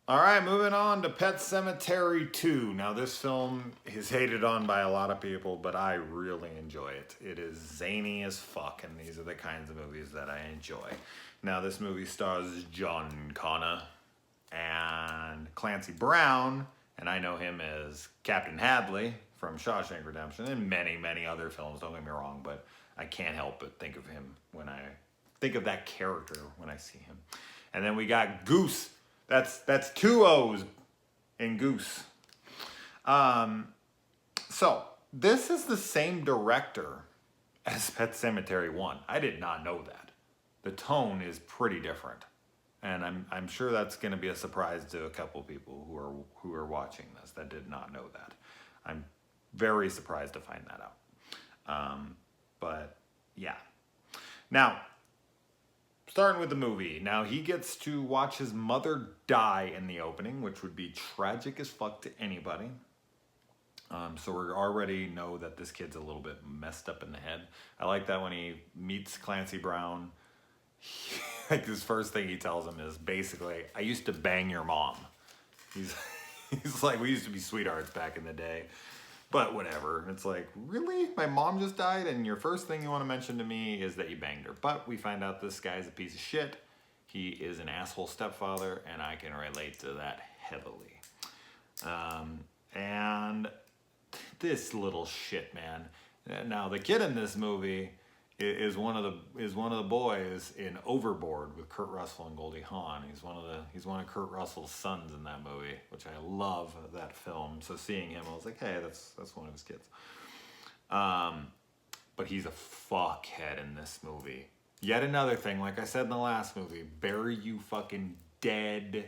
All right, moving on to Pet Semetary 2. Now, this film is hated on by a lot of people, but I really enjoy it. It is zany as fuck, and these are the kinds of movies that I enjoy. Now, this movie stars John Connor and Clancy Brown, and I know him as Captain Hadley from Shawshank Redemption and many, many other films, don't get me wrong, but I can't help but think of him when I think of that character when I see him. And then we got Goose. That's two O's in Goose. So this is the same director as Pet Sematary 1. I did not know that. The tone is pretty different. And I'm sure that's going to be a surprise to a couple people who are watching this that did not know that. I'm very surprised to find that out. But yeah. Now, starting with the movie. Now, he gets to watch his mother die in the opening, which would be tragic as fuck to anybody. So we already know that this kid's a little bit messed up in the head. I like that when he meets Clancy Brown, like his first thing he tells him is basically, I used to bang your mom. He's like, we used to be sweethearts back in the day. But whatever. It's like, really? My mom just died and your first thing you want to mention to me is that you banged her. But we find out this guy's a piece of shit. He is an asshole stepfather, and I can relate to that heavily. And this little shit, man. Now, the kid in this movie is one of the boys in Overboard with Kurt Russell and Goldie Hawn. He's one of Kurt Russell's sons in that movie, which I love that film. So seeing him, I was like, hey, that's one of his kids. But he's a fuckhead in this movie. Yet another thing, like I said in the last movie, bury you fucking dead,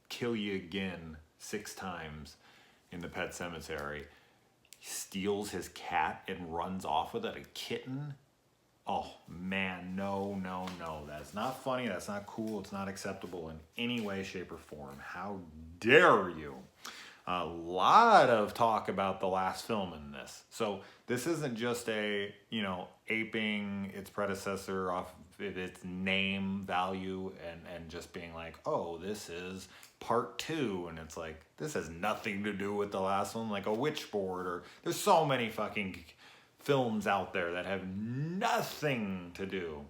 kill you again 6 times in the Pet Sematary. He steals his cat and runs off with it, a kitten. Oh, man, no. That's not funny. That's not cool. It's not acceptable in any way, shape, or form. How dare you? A lot of talk about the last film in this. So this isn't just aping its predecessor off of its name value and just being like, oh, this is part 2. And it's like, this has nothing to do with the last one, like a Witchboard, or there's so many fucking films out there that have nothing to do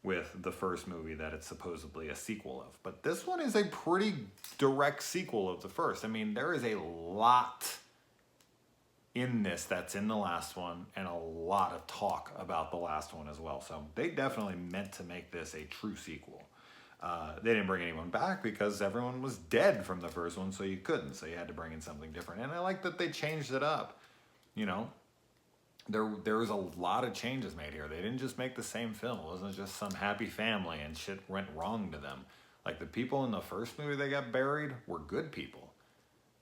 with the first movie that it's supposedly a sequel of. But this one is a pretty direct sequel of the first. I mean, there is a lot in this that's in the last one and a lot of talk about the last one as well. So they definitely meant to make this a true sequel. They didn't bring anyone back because everyone was dead from the first one, so you couldn't. So you had to bring in something different. And I like that they changed it up, There was a lot of changes made here. They didn't just make the same film. It wasn't just some happy family and shit went wrong to them. Like the people in the first movie that got buried were good people.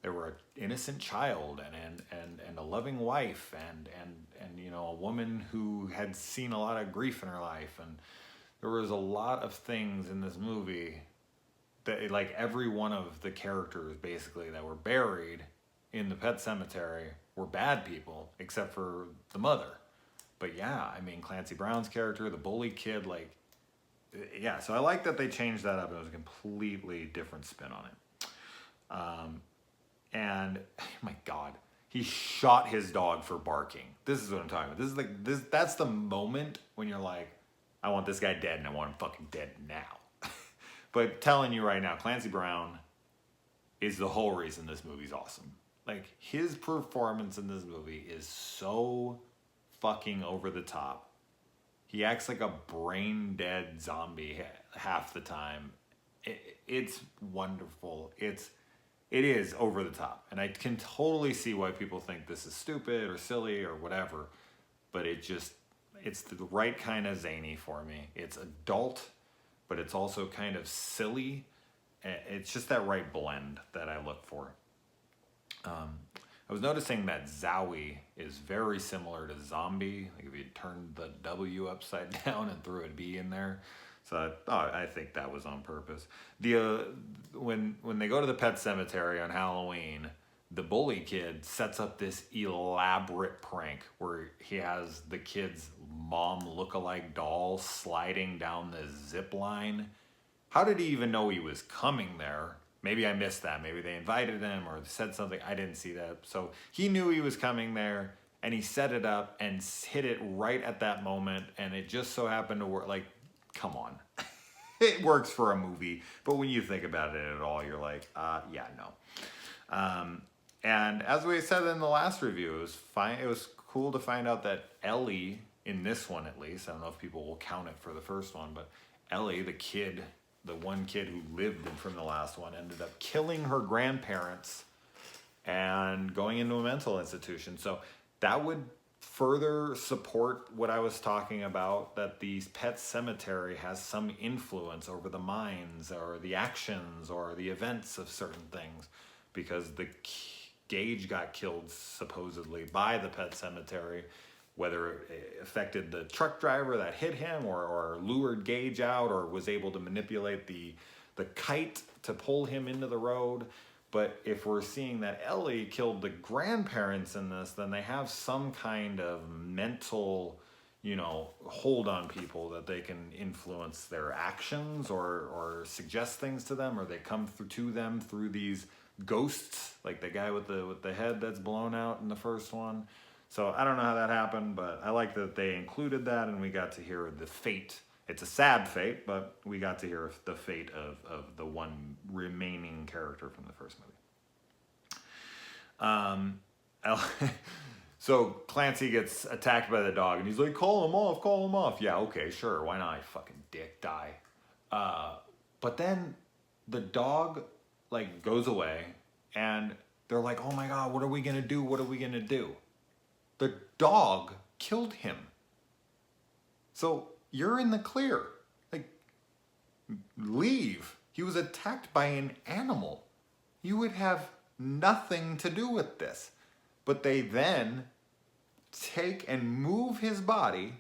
They were an innocent child and a loving wife and a woman who had seen a lot of grief in her life. And there was a lot of things in this movie that, like, every one of the characters basically that were buried in the Pet Sematary were bad people, except for the mother. But yeah, I mean, Clancy Brown's character, the bully kid, like, yeah, so I like that they changed that up. It was a completely different spin on it. And, my God, he shot his dog for barking. This is what I'm talking about. That's the moment when you're like, I want this guy dead and I want him fucking dead now. But telling you right now, Clancy Brown is the whole reason this movie's awesome. Like, his performance in this movie is so fucking over the top. He acts like a brain-dead zombie half the time. It's wonderful. It is over the top. And I can totally see why people think this is stupid or silly or whatever. But it's the right kind of zany for me. It's adult, but it's also kind of silly. It's just that right blend that I look for. I was noticing that Zowie is very similar to Zombie. Like if you turned the W upside down and threw a B in there. So I think that was on purpose. When they go to the Pet Sematary on Halloween, the bully kid sets up this elaborate prank where he has the kid's mom look-alike doll sliding down the zip line. How did he even know he was coming there? Maybe I missed that. Maybe they invited him or said something. I didn't see that. So he knew he was coming there, and he set it up and hit it right at that moment, and it just so happened to work. Like, come on. It works for a movie, but when you think about it at all, you're like, yeah, no. And as we said in the last review, it was fine. It was cool to find out that Ellie, in this one at least, I don't know if people will count it for the first one, but Ellie, the one kid who lived from the last one, ended up killing her grandparents and going into a mental institution. So that would further support what I was talking about, that the Pet Semetary has some influence over the minds or the actions or the events of certain things, because the Gage got killed supposedly by the Pet Semetary, whether it affected the truck driver that hit him or lured Gage out or was able to manipulate the kite to pull him into the road. But if we're seeing that Ellie killed the grandparents in this, then they have some kind of mental, hold on people, that they can influence their actions or suggest things to them, or they come to them through these ghosts, like the guy with the head that's blown out in the first one. So I don't know how that happened, but I like that they included that, and we got to hear the fate. It's a sad fate, but we got to hear the fate of the one remaining character from the first movie. So Clancy gets attacked by the dog, and he's like, call him off. Yeah, okay, sure, why not, you fucking dick, die. But then the dog, goes away, and they're like, oh my God, what are we gonna do? The dog killed him. So you're in the clear. Leave. He was attacked by an animal. You would have nothing to do with this. But they then take and move his body.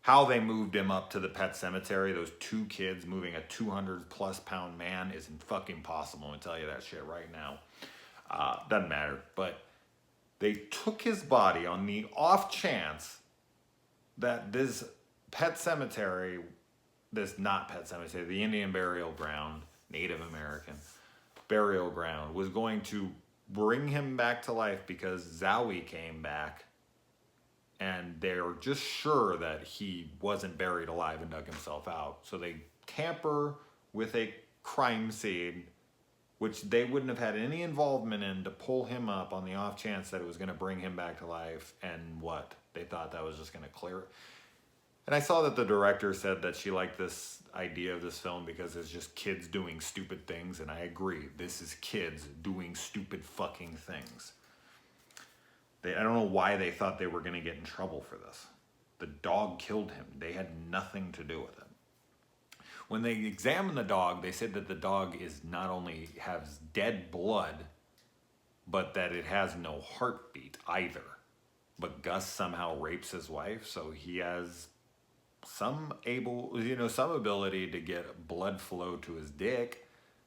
How they moved him up to the Pet Semetary, those two kids moving a 200+ pound man, isn't fucking possible. I'm gonna tell you that shit right now. Doesn't matter. But they took his body on the off chance that this Pet Semetary, the Indian burial ground, Native American burial ground, was going to bring him back to life because Zowie came back, and they're just sure that he wasn't buried alive and dug himself out. So they tamper with a crime scene, which they wouldn't have had any involvement in, to pull him up on the off chance that it was going to bring him back to life. And what? They thought that was just going to clear it. And I saw that the director said that she liked this idea of this film because it's just kids doing stupid things, and I agree. This is kids doing stupid fucking things. I don't know why they thought they were going to get in trouble for this. The dog killed him. They had nothing to do with it. When they examined the dog, they said that the dog is not only has dead blood, but that it has no heartbeat either. But Gus somehow rapes his wife, so he has some ability to get blood flow to his dick.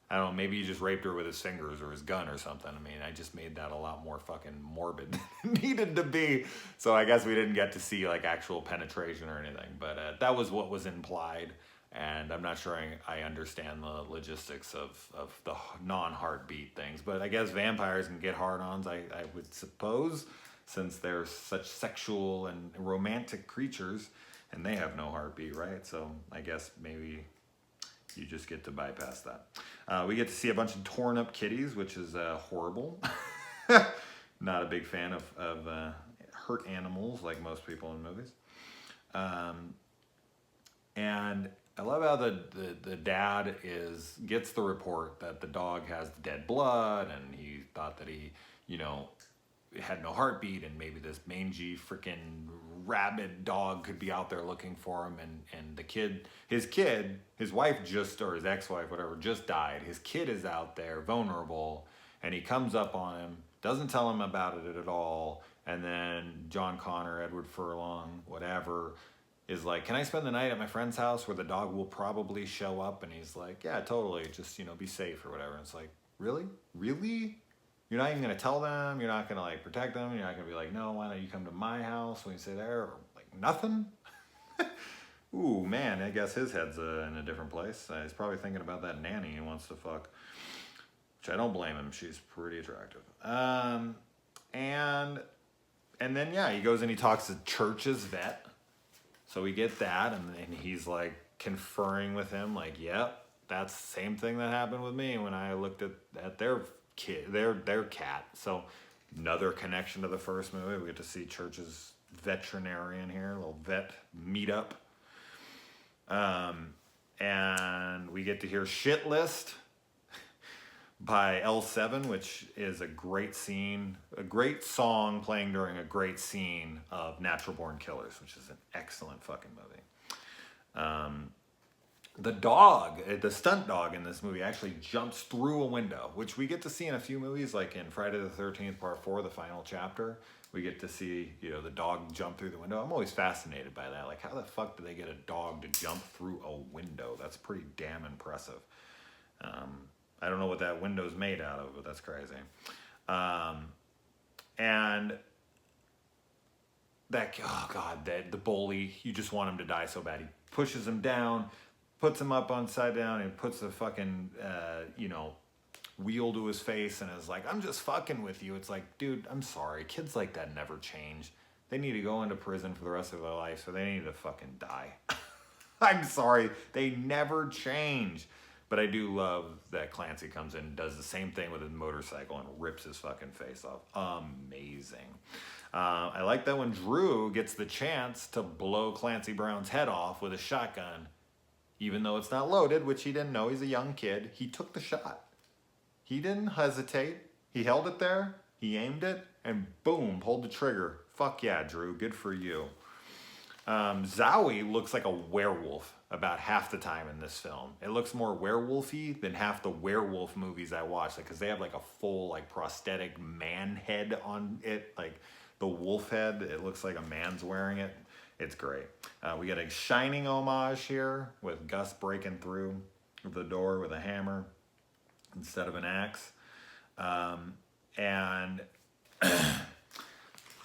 I don't know, maybe he just raped her with his fingers or his gun or something. I mean, I just made that a lot more fucking morbid than it needed to be. So I guess we didn't get to see actual penetration or anything, but that was what was implied. And I'm not sure I understand the logistics of the non-heartbeat things. But I guess vampires can get hard-ons, I would suppose, since they're such sexual and romantic creatures, and they have no heartbeat, right? So I guess maybe you just get to bypass that. We get to see a bunch of torn up kitties, which is horrible. Not a big fan of hurt animals like most people in movies. And I love how the dad gets the report that the dog has dead blood, and he thought that he, had no heartbeat, and maybe this mangy freaking rabid dog could be out there looking for him, and his wife or his ex-wife, whatever, just died. His kid is out there vulnerable, and he comes up on him, doesn't tell him about it at all, and then John Connor, Edward Furlong, whatever, is like, can I spend the night at my friend's house where the dog will probably show up? And he's like, yeah, totally, just, be safe or whatever. And it's like, really? You're not even going to tell them? You're not going to protect them? You're not going to be like, no, why don't you come to my house when you stay there? Or nothing? Ooh, man, I guess his head's in a different place. He's probably thinking about that nanny he wants to fuck. which I don't blame him. She's pretty attractive. And then yeah, he goes and he talks to Church's vet. So we get that, and he's like conferring with him, like, yep, that's the same thing that happened with me when I looked at their kid, their cat. So another connection to the first movie. We get to see Church's veterinarian here, a little vet meetup. And we get to hear Shit List by L7, which is a great scene, a great song playing during a great scene of Natural Born Killers, which is an excellent fucking movie. The dog, the stunt dog in this movie actually jumps through a window, which we get to see in a few movies, like in Friday the 13th Part 4, the final chapter. We get to see, the dog jump through the window. I'm always fascinated by that. Like, how the fuck do they get a dog to jump through a window? That's pretty damn impressive. I don't know what that window's made out of, but that's crazy. And that, oh God, the bully, you just want him to die so bad. He pushes him down, puts him up upside down, and puts the fucking, wheel to his face and is like, I'm just fucking with you. It's like, dude, I'm sorry. Kids like that never change. They need to go into prison for the rest of their life, so they need to fucking die. I'm sorry. They never change. But I do love that Clancy comes in and does the same thing with his motorcycle and rips his fucking face off. Amazing. I like that when Drew gets the chance to blow Clancy Brown's head off with a shotgun, even though it's not loaded, which he didn't know. He's a young kid. He took the shot. He didn't hesitate. He held it there. He aimed it and boom, pulled the trigger. Fuck yeah, Drew. Good for you. Zowie looks like a werewolf about half the time in this film. It looks more werewolfy than half the werewolf movies I watch, because they have like a full like prosthetic man head on it, like the wolf head. It looks like a man's wearing it. It's great. We get a Shining homage here with Gus breaking through the door with a hammer instead of an axe. And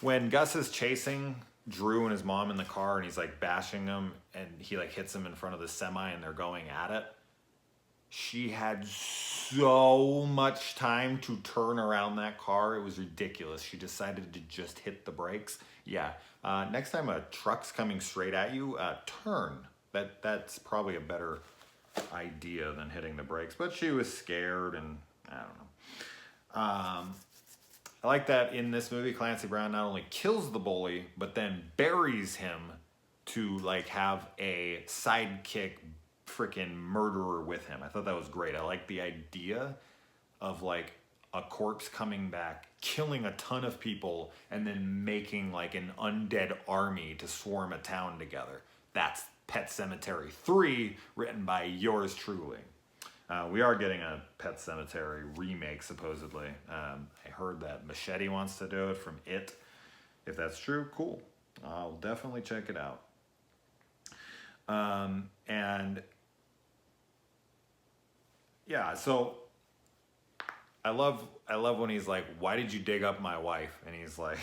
when Gus is chasing Drew and his mom in the car and he's like bashing them and he like hits them in front of the semi and they're going at it, she had so much time to turn around that car. It was ridiculous. She decided to just hit the brakes. Yeah. Next time a truck's coming straight at you, turn. That's probably a better idea than hitting the brakes. But she was scared and I don't know. I like that in this movie, Clancy Brown not only kills the bully, but then buries him to like have a sidekick freaking murderer with him. I thought that was great. I like the idea of like a corpse coming back, killing a ton of people, and then making like an undead army to swarm a town together. That's Pet Semetary 3, written by yours truly. We are getting a Pet Semetary remake, supposedly. I heard that Machete wants to do it from It. If that's true, cool. I'll definitely check it out. And yeah, so I love when he's like, why did you dig up my wife? And he's like,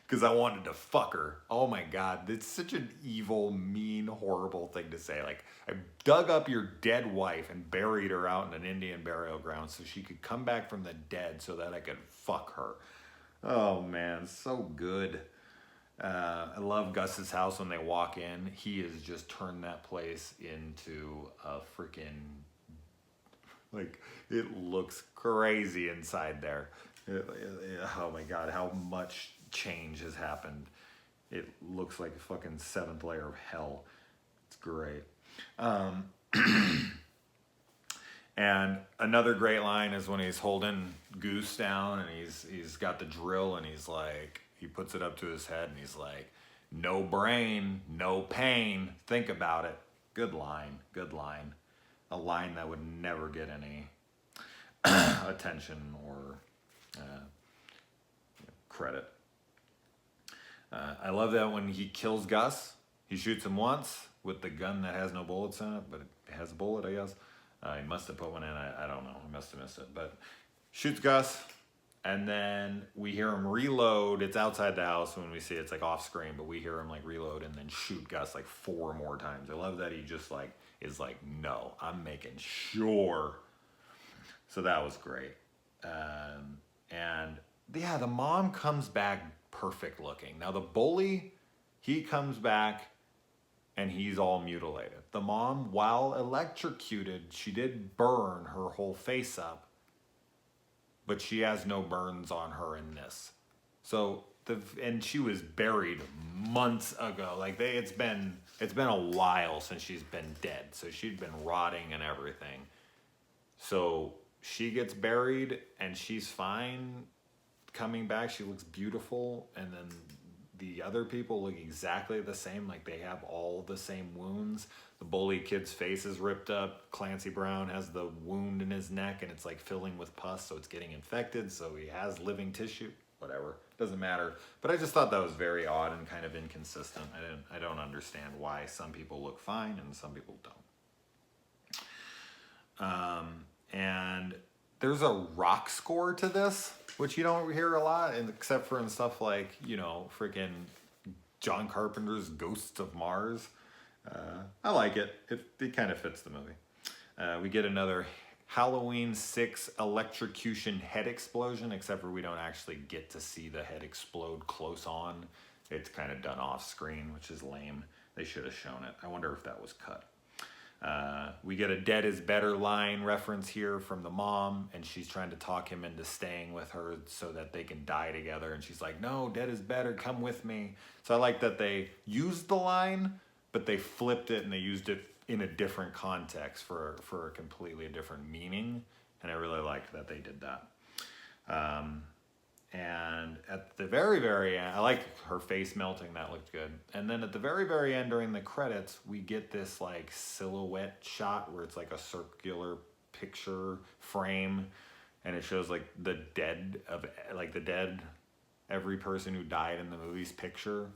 because I wanted to fuck her. Oh my God, it's such an evil, mean, horrible thing to say. Like, I dug up your dead wife and buried her out in an Indian burial ground so she could come back from the dead so that I could fuck her. Oh man, so good. I love Gus's house when they walk in. He has just turned that place into a freaking, like, it looks crazy inside there. Oh my God, how much change has happened. It looks like a fucking 7th layer of hell. It's great. And another great line is when he's holding Goose down and he's got the drill and he's like, he puts it up to his head and he's like, no brain, no pain, think about it. Good line, good line. A line that would never get any attention or credit. I love that when he kills Gus, he shoots him once with the gun that has no bullets in it, but it has a bullet, I guess. He must have put one in, I don't know, I must have missed it. But shoots Gus, and then we hear him reload. It's outside the house when we see it. It's like off screen, but we hear him like reload and then shoot Gus like 4 more times. I love that he just like is like, no, I'm making sure So that was great. And yeah, the mom comes back perfect looking. Now the bully, he comes back and he's all mutilated. The mom, while electrocuted, she did burn her whole face up, but she has no burns on her in this. So and she was buried months ago. Like it's been a while since she's been dead. So she'd been rotting and everything. So she gets buried and she's fine coming back. She looks beautiful, and then the other people look exactly the same. Like they have all the same wounds. The bully kid's face is ripped up. Clancy Brown has the wound in his neck and it's like filling with pus, so it's getting infected, so he has living tissue. Whatever, doesn't matter. But I just thought that was very odd and kind of inconsistent. I don't understand why some people look fine and some people don't. And there's a rock score to this, which you don't hear a lot, except for in stuff like, you know, freaking John Carpenter's Ghosts of Mars. I like it. It kind of fits the movie. We get another Halloween 6 electrocution head explosion, except for we don't actually get to see the head explode close on. It's kind of done off screen, which is lame. They should have shown it. I wonder if that was cut. We get a dead is better line reference here from the mom, and she's trying to talk him into staying with her so that they can die together. And she's like, no, dead is better, come with me. So I like that they used the line, but they flipped it and they used it in a different context for a completely different meaning. And I really liked that they did that. And at the very, very end, I like her face melting. That looked good. And then at the very, very end, during the credits, we get this like silhouette shot where it's like a circular picture frame, and it shows like the dead, every person who died in the movie's picture.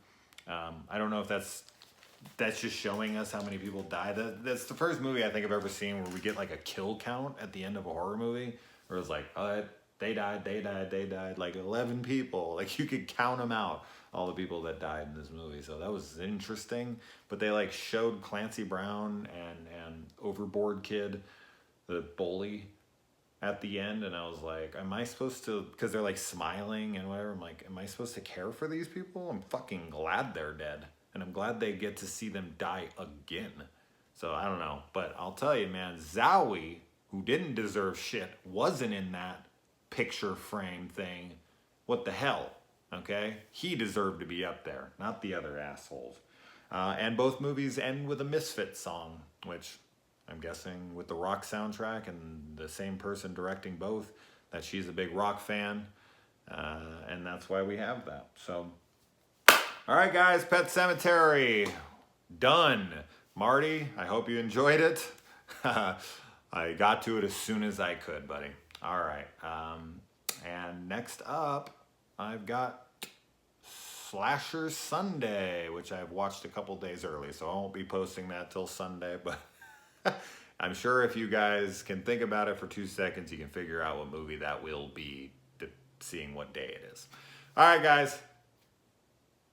I don't know if that's just showing us how many people died. That's the first movie I think I've ever seen where we get like a kill count at the end of a horror movie, where it's like, they died, like 11 people. Like you could count them out, all the people that died in this movie. So that was interesting. But they like showed Clancy Brown and Overboard Kid, the bully, at the end. And I was like, am I supposed to, because they're like smiling and whatever. I'm like, am I supposed to care for these people? I'm fucking glad they're dead. And I'm glad they get to see them die again. So I don't know. But I'll tell you, man, Zowie, who didn't deserve shit, wasn't in that picture frame thing. What the hell? Okay? He deserved to be up there, not the other assholes. And both movies end with a Misfits song, which I'm guessing with the rock soundtrack and the same person directing both, that she's a big rock fan. And that's why we have that. So, all right, guys, Pet Semetary, done. Marty, I hope you enjoyed it. I got to it as soon as I could, buddy. All right. And next up, I've got Slasher Sunday, which I've watched a couple days early, so I won't be posting that till Sunday, but I'm sure if you guys can think about it for 2 seconds, you can figure out what movie that will be, seeing what day it is. All right, guys.